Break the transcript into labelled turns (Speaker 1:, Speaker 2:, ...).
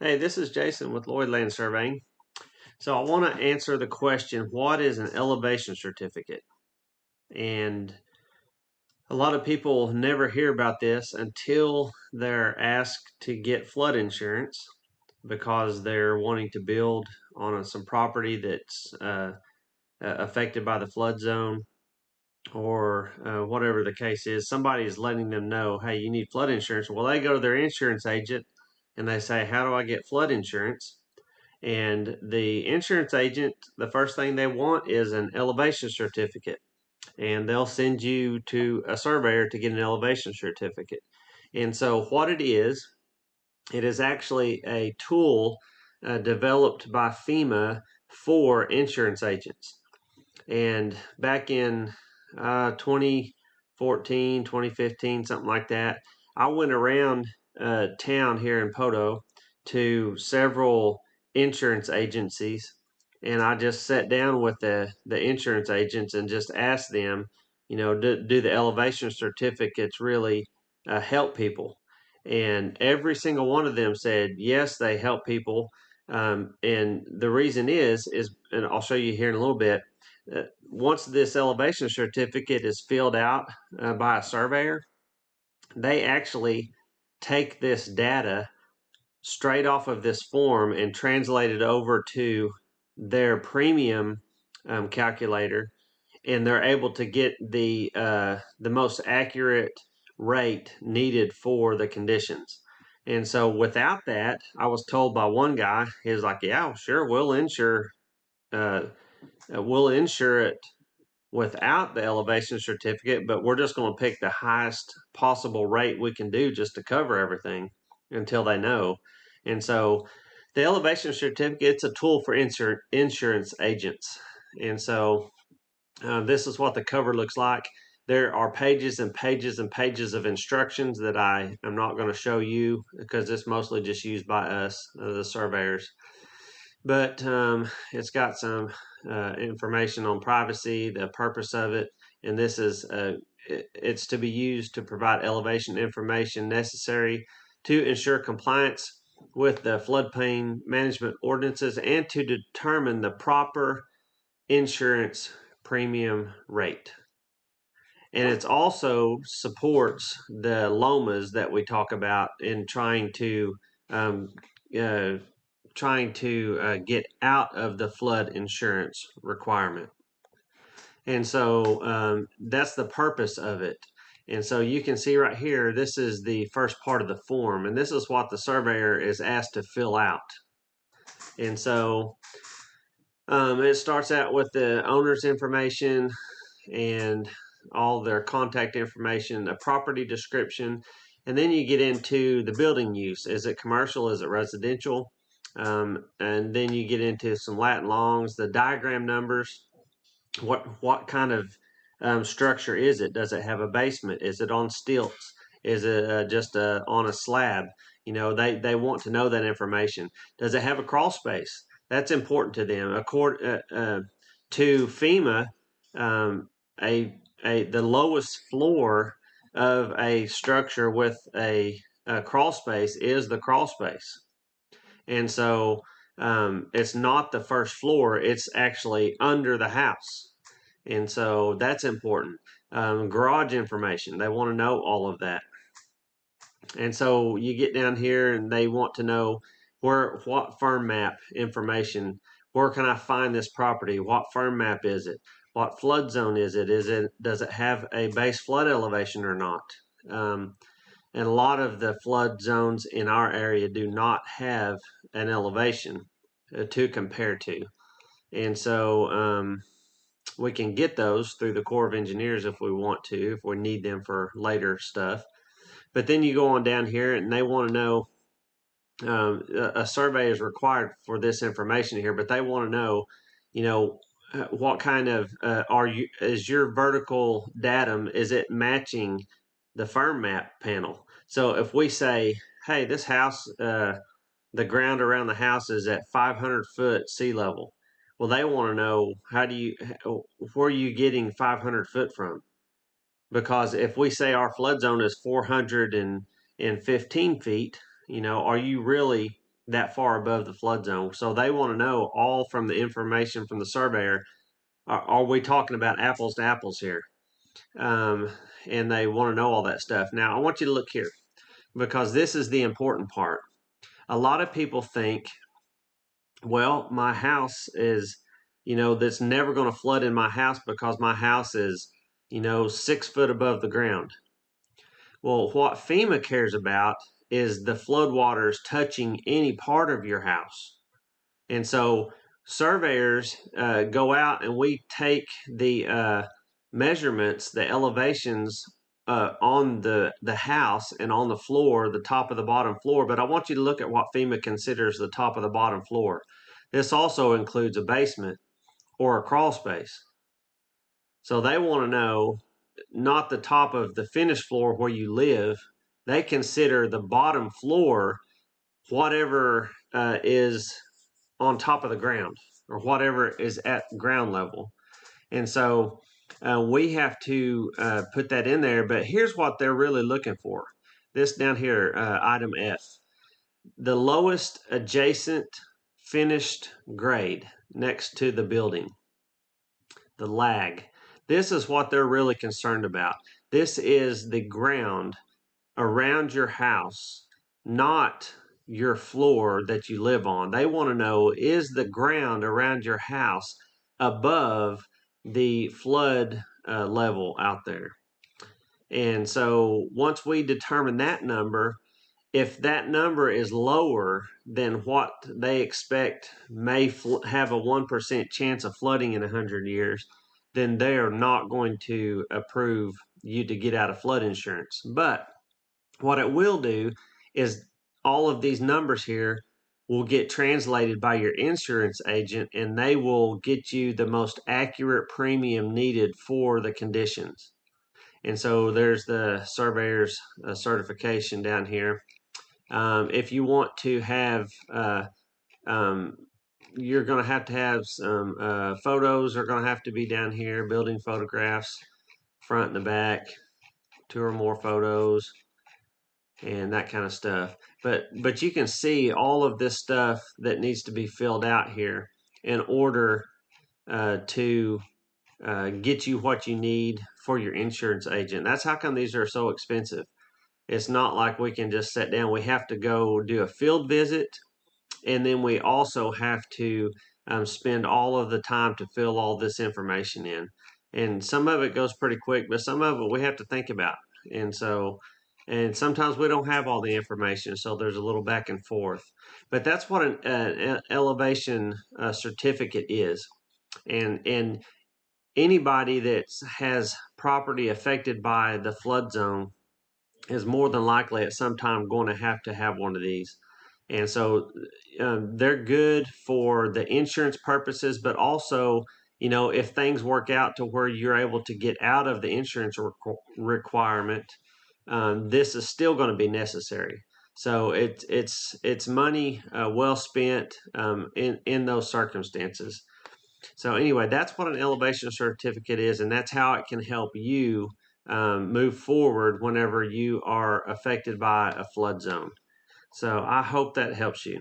Speaker 1: Hey, this is Jason with Lloyd Land Surveying. So I want to answer the question, what is an elevation certificate? And a lot of people never hear about this until they're asked to get flood insurance because they're wanting to build on some property that's affected by the flood zone or whatever the case is. Somebody is letting them know, hey, you need flood insurance. Well, they go to their insurance agent and they say, how do I get flood insurance? And the insurance agent, the first thing they want is an elevation certificate. And they'll send you to a surveyor to get an elevation certificate. And so, what it is actually a tool developed by FEMA for insurance agents. And back in 2014, 2015, something like that, I went around town here in Poto to several insurance agencies, and I just sat down with the insurance agents and just asked them, do the elevation certificates really help people? And every single one of them said, yes, they help people. And the reason is, and I'll show you here in a little bit, once this elevation certificate is filled out by a surveyor, they actually take this data straight off of this form and translate it over to their premium calculator, and they're able to get the most accurate rate needed for the conditions. And so, without that, I was told by one guy, he's like, "Yeah, sure, uh, we'll insure it without the elevation certificate, but we're just going to pick the highest possible rate we can do just to cover everything until they know." And so the elevation certificate, it's a tool for insurance agents. And so this is what the cover looks like. There are pages and pages and pages of instructions that I am not going to show you because it's mostly just used by us, the surveyors. But it's got some information on privacy, the purpose of it, and this is it's to be used to provide elevation information necessary to ensure compliance with the floodplain management ordinances and to determine the proper insurance premium rate. And it also supports the LOMAs that we talk about in um, uh, trying to get out of the flood insurance requirement. And so that's the purpose of it. And so you can see right here, this is the first part of the form, and this is what the surveyor is asked to fill out. And so it starts out with the owner's information and all their contact information, a property description, and then you get into the building use. Is it commercial? Is it residential? And then you get into some lat and longs, the diagram numbers. What kind of structure is it? Does it have a basement? Is it on stilts? Is it just on a slab? They want to know that information. Does it have a crawl space? That's important to them. To FEMA, um, the lowest floor of a structure with a crawl space is the crawl space, and so it's not the first floor; it's actually under the house, and so that's important. Garage information, they want to know all of that, and so you get down here and they want to know what firm map information. Where can I find this property? What firm map is it? What flood zone is it? Does it have a base flood elevation or not? Um, and a lot of the flood zones in our area do not have an elevation to compare to, and so we can get those through the Corps of Engineers if we want to, if we need them for later stuff. But then you go on down here, and they want to know. A survey is required for this information here, but they want to know, what kind of is your vertical datum? Is it matching the firm map panel? So if we say, hey, this house, the ground around the house is at 500-foot sea level. Well, they want to know, where are you getting 500 foot from? Because if we say our flood zone is 415 feet, are you really that far above the flood zone. So they want to know all from the information from the surveyor. Are we talking about apples to apples here? And they want to know all that stuff. Now, I want you to look here because this is the important part. A lot of people think, well, my house is, that's never going to flood in my house because my house is, 6 foot above the ground. Well, what FEMA cares about is the floodwaters touching any part of your house. And so surveyors go out and we take the measurements, the elevations on the house and on the floor, the top of the bottom floor. But I want you to look at what FEMA considers the top of the bottom floor. This also includes a basement or a crawl space. So they want to know not the top of the finished floor where you live. They consider the bottom floor whatever is on top of the ground or whatever is at ground level. And so we have to put that in there. But here's what they're really looking for. This down here, item F, the lowest adjacent finished grade next to the building, the lag. This is what they're really concerned about. This is the ground around your house, not your floor that you live on. They want to know, is the ground around your house above the flood level out there? And so once we determine that number, if that number is lower than what they expect may have a 1% chance of flooding in 100 years, then they are not going to approve you to get out of flood insurance. But what it will do is all of these numbers here will get translated by your insurance agent and they will get you the most accurate premium needed for the conditions. And so there's the surveyor's certification down here. If you want to have, you're going to have some photos are going to have to be down here, building photographs, front and the back, 2 or more photos, and that kind of stuff. But you can see all of this stuff that needs to be filled out here in order to get you what you need for your insurance agent. That's how come these are so expensive. It's not like we can just sit down. We have to go do a field visit, and then we also have to spend all of the time to fill all this information in. And some of it goes pretty quick, but some of it we have to think about. And so, and sometimes we don't have all the information, so there's a little back and forth. But that's what an elevation certificate is. And anybody that has property affected by the flood zone is more than likely at some time going to have one of these. And so they're good for the insurance purposes, but also, if things work out to where you're able to get out of the insurance requirement, this is still going to be necessary. So it's money well spent in those circumstances. So anyway, that's what an elevation certificate is, and that's how it can help you move forward whenever you are affected by a flood zone. So I hope that helps you.